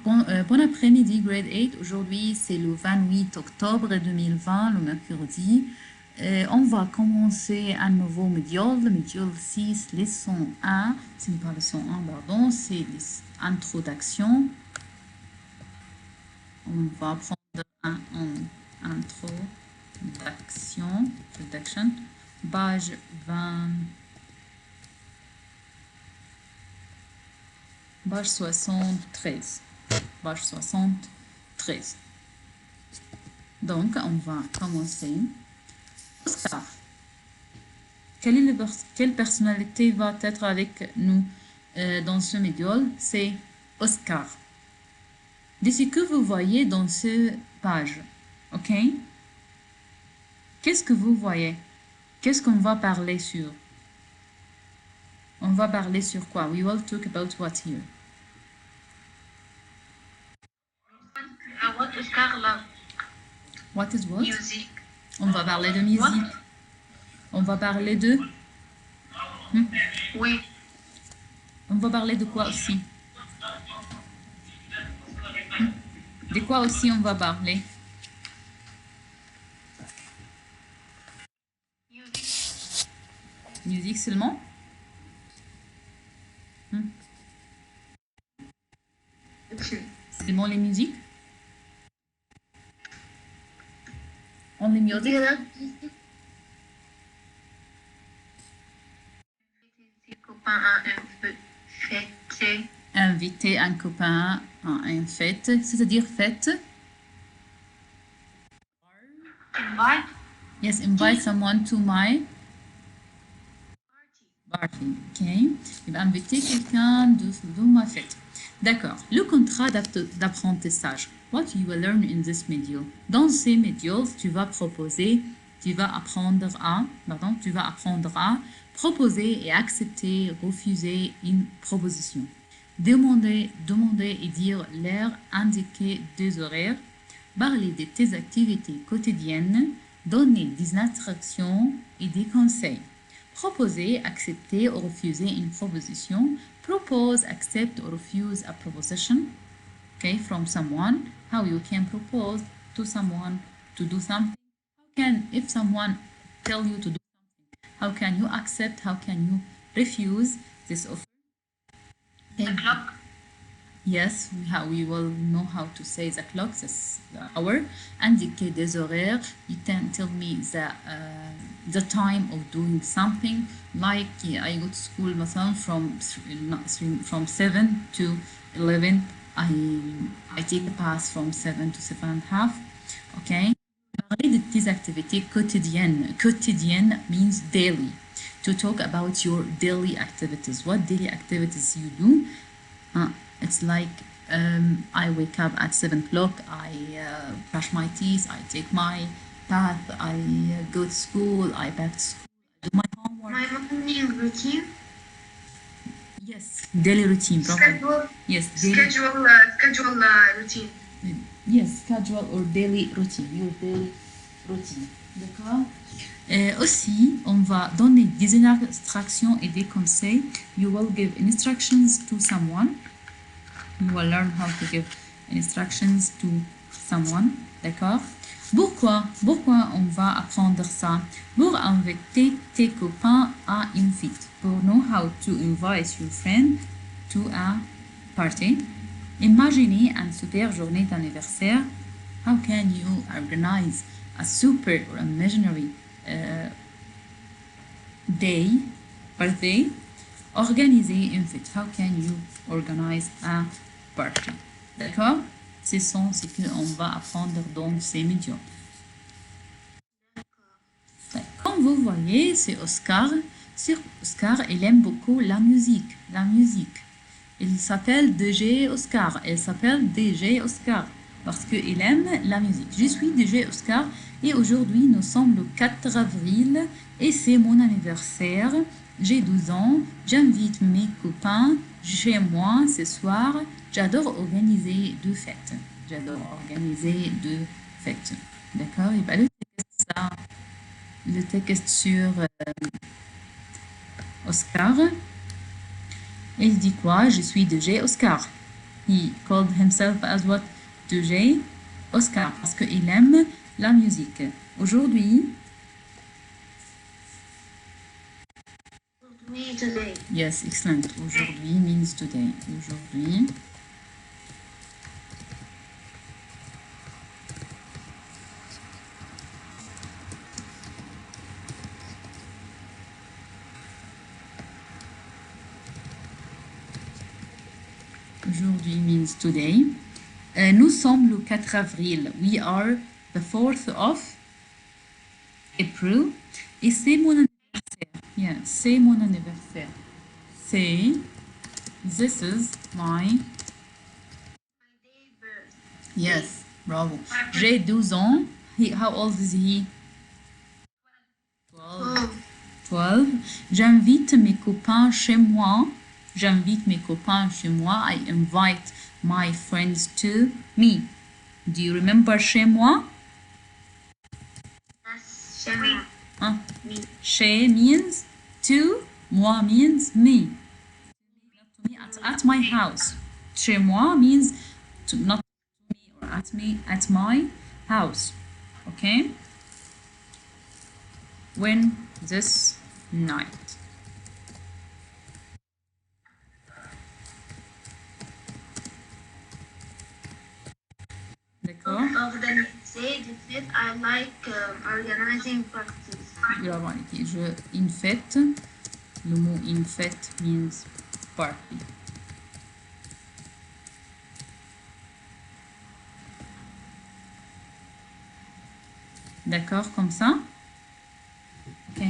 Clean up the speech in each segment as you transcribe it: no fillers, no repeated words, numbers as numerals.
Bon après-midi, grade 8. Aujourd'hui, c'est le 28 octobre 2020, le mercredi. On va commencer un nouveau module, le module 6, leçon 1. Ce n'est pas leçon 1, pardon, c'est l'introduction. On va prendre un introduction, page 20. Page 73. Page 73. Donc, on va commencer. Oscar. Quelle personnalité va être avec nous dans ce module? C'est Oscar. De ce que vous voyez dans cette page. OK? Qu'est-ce que vous voyez? Qu'est-ce qu'on va parler sur? On va parler sur quoi? We will talk about what here? What Oscar love? What is what? Music. On va parler de musique. What? On va parler de... Oui. On va parler de quoi aussi? De quoi aussi on va parler? Music. Musique seulement? Seulement les musiques? Only music? Ses copains à un fête. Inviter un copain à une fête, c'est-à-dire fête. Invite. Yes, invite someone to my party. OK. Il va inviter quelqu'un de ma fête. D'accord. Le contrat d'apprentissage. What you will learn in this module. Dans ces modules, tu vas apprendre à proposer et accepter, refuser une proposition. Demander et dire l'heure, indiquer des horaires, parler de tes activités quotidiennes, donner des instructions et des conseils. Proposer, accepter ou refuser une proposition. Propose, accept or refuse a proposition, okay, from someone. How you can propose to someone to do something. If someone tell you to do something, how can you accept, how can you refuse this offer? The clock. Yes, we will know how to say the clock, this hour. Indiquer des horaires. You can tell me the time of doing something. Like I go to school مثلا from 7 to 11. I take a pass from 7 to 7:30. Okay. Parler de tes activités quotidiennes. Quotidienne means daily. To talk about your daily activities. What daily activities you do? It's like I wake up at 7 o'clock, I brush my teeth, I take my bath, I go to school, I back to school, I do my homework. My morning routine. Yes, daily routine. Schedule. Yes, Schedule routine. Yes, schedule or daily routine. Your daily routine. D'accord? Aussi, on va donner des instructions et des conseils. You will give instructions to someone. You will learn how to give instructions to someone. D'accord? Pourquoi on va apprendre ça? Pour inviter tes copains à une fête. Pour know how to invite your friend to a party. Imaginez une super journée d'anniversaire. How can you organize a super or imaginary birthday? Organiser une fête. How can you organize a party? D'accord? Ce qu'on va apprendre dans ces modules. Comme vous voyez, c'est Oscar. Oscar, il aime beaucoup la musique. Il s'appelle DJ Oscar. Elle s'appelle DJ Oscar parce qu'il aime la musique. Je suis DJ Oscar et aujourd'hui, nous sommes le 4 avril et c'est mon anniversaire. J'ai 12 ans, j'invite mes copains chez moi ce soir. J'adore organiser de fêtes. D'accord? Et bien, le texte sur Oscar. Il dit quoi? Je suis DJ Oscar. He called himself as what? DJ Oscar, parce qu'il aime la musique. Aujourd'hui, Today. yes, excellent. Aujourd'hui means today. Aujourd'hui. Aujourd'hui means today. Nous sommes le 4 avril. We are the 4th of April. Et c'est mon anniversaire. Yeah, c'est mon anniversaire. C'est, this is my, My day birth. yes, bravo. J'ai 12 ans. How old is he? 12. 12. J'invite mes copains chez moi. J'invite mes copains chez moi. I invite my friends to me. Do you remember chez moi? That's Shema. Huh? Me. Chez means to. Moi means me. At my house. Chez moi means to, not to me or at me, at my house. Okay? When this night. D'accord? Of the say the fifth, I like organizing parties. Bravo, Aniki. Une fête. Le mot une fête means party. D'accord, comme ça? Ok,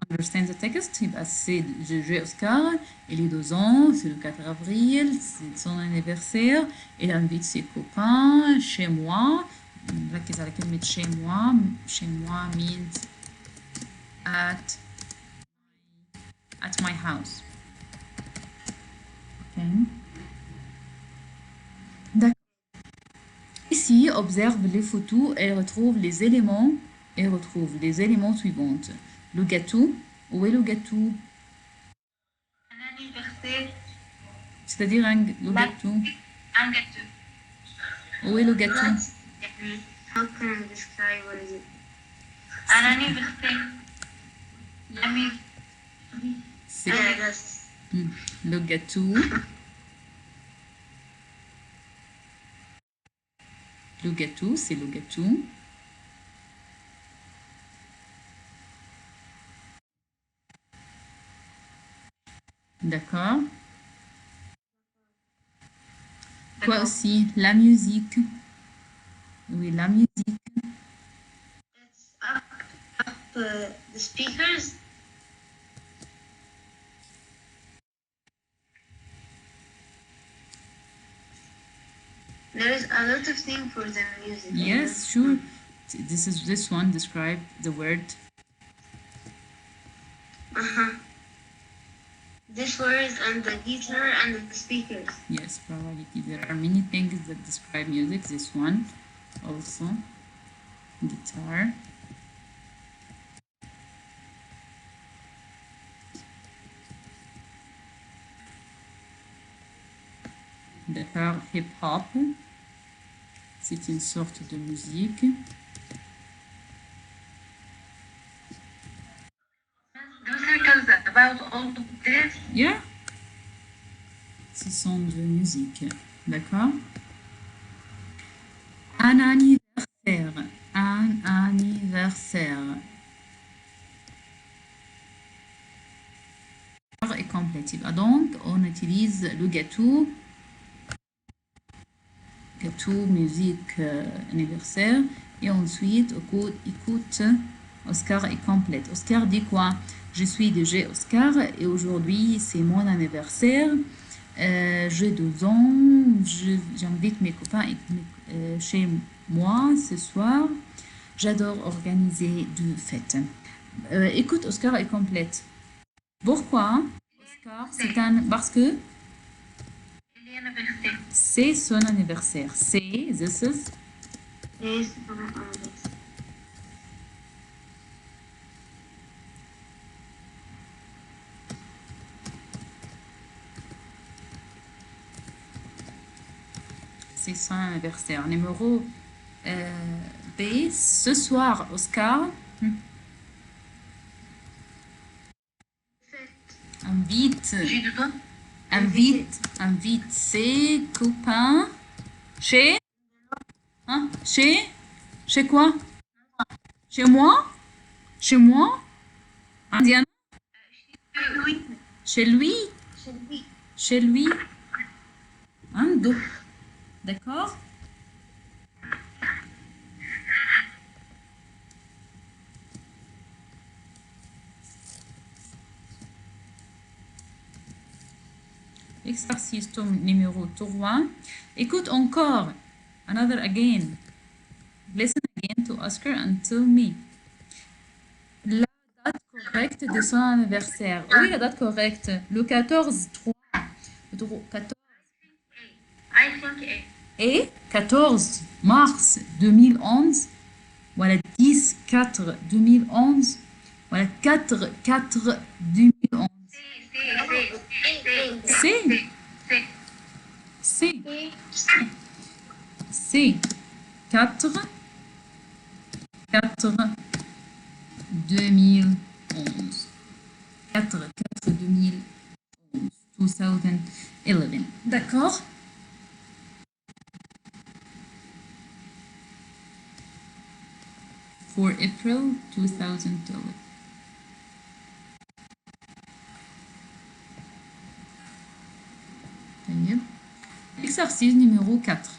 understand the text. يبقى c'est j'ai Oscar, il a 12 ans, c'est le 4 avril, c'est son anniversaire, il invite ses copains chez moi. نركز على كلمة chez moi. Chez moi means at my house. Ok. D'accord. Ici, observe les photos, elle retrouve les éléments suivants. Le gâteau, où est le gâteau? Un anniversaire. C'est-à-dire le gâteau. Un gâteau. Où est le gâteau? How can I describe what is it? Un anniversaire. L'ami. C'est Yes. le gâteau. Le gâteau, c'est le gâteau. D'accord. Quoi aussi? La musique. Oui, la musique. It's up the speakers. There is a lot of things for the music. Yes, sure. This one describe the word. Uh-huh. This word and the guitar and the speakers. Yes, probability. There are many things that describe music. This one also. Guitar. D'accord, hip-hop. C'est une sorte de musique. Do circles about all of this. Yeah. Ce sont de musique. D'accord. Un anniversaire. Un anniversaire. Est complète. Donc, on utilise le gâteau. Gâteau, musique, anniversaire. Et ensuite, écoute, Oscar est complète. Oscar dit quoi? Je suis DJ Oscar et aujourd'hui, c'est mon anniversaire. J'ai 12 ans. J'invite mes copains chez moi ce soir. J'adore organiser des fêtes. Écoute, Oscar est complète. Pourquoi? Oscar, c'est un... Parce que c'est son anniversaire. C'est, this is... Yes. c'est son anniversaire. Numéro B, ce soir, Oscar invite, J'ai de toi. invite ses copains chez, hein, chez quoi? Chez moi? Chez moi? Indiana? Oui. Chez lui? Chez lui. Chez lui? Un, deux. D'accord? Exercice numéro 3. Écoute encore. Another again. Listen again to Oscar and tell me. La date correcte de son anniversaire. Oui, la date correcte. Le 14-3. Le 14. I think A. Et 14 mars 2011. Voilà 10-4-2011. Voilà 4-4-2011. C. C. C. 4. 4. 2011. 4. 4. 2011. 2011. D'accord? For April 2012. Exercice numéro 4.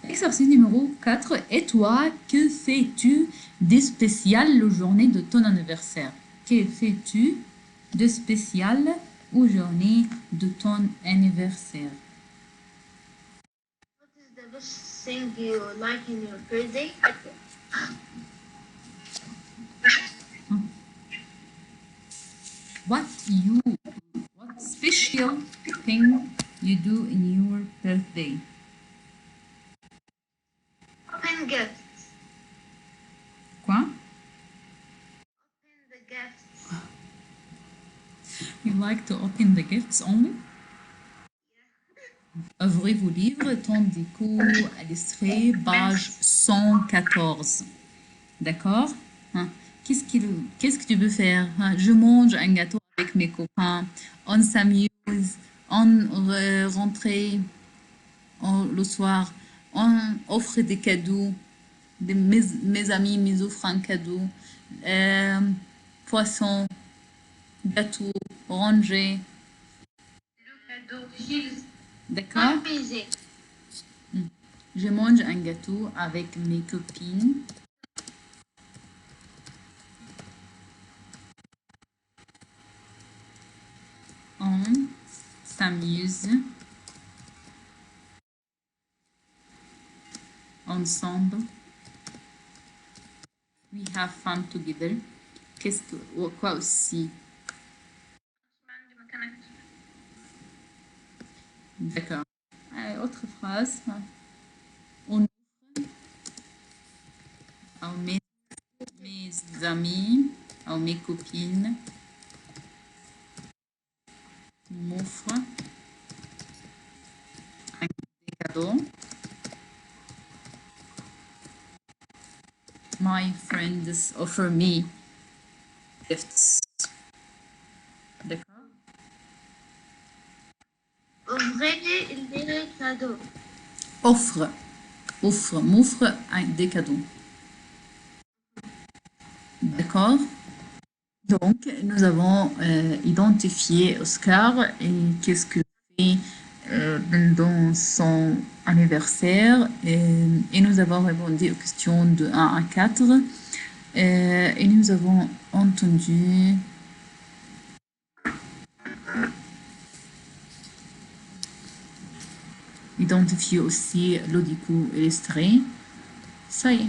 Exercice numéro 4. Et toi, que fais-tu de spécial la journée de ton anniversaire? Que fais-tu de spécial aux journées de ton anniversaire? What is the best thing you like in your birthday? What special thing you do in your birthday? Open gifts. Quoi? Open the gifts. You like to open the gifts only? Ouvrez vos livres, ton déco illustré, page 114. D'accord? Hein? Qu'est-ce que tu veux faire? Hein? Je mange un gâteau avec mes copains, on s'amuse, on rentre le soir, on offre des cadeaux, mes amis me offrent un cadeau, poisson, gâteau, rangé. Le cadeau. She's D'accord? busy. Je mange un gâteau avec mes copines. On s'amuse ensemble. We have fun together. Quoi aussi? D'accord. Autre phrase. On offre à mes amis, à mes copines, m'offre un cadeau. My friends offer me gifts. D'accord? Ouvrez les cadeaux. Offre. M'offre des cadeaux. D'accord? Donc, nous avons identifié Oscar et qu'est-ce que fait dans son anniversaire et nous avons répondu aux questions de 1 à 4 et nous avons entendu identifier aussi le déco illustré. Ça y est.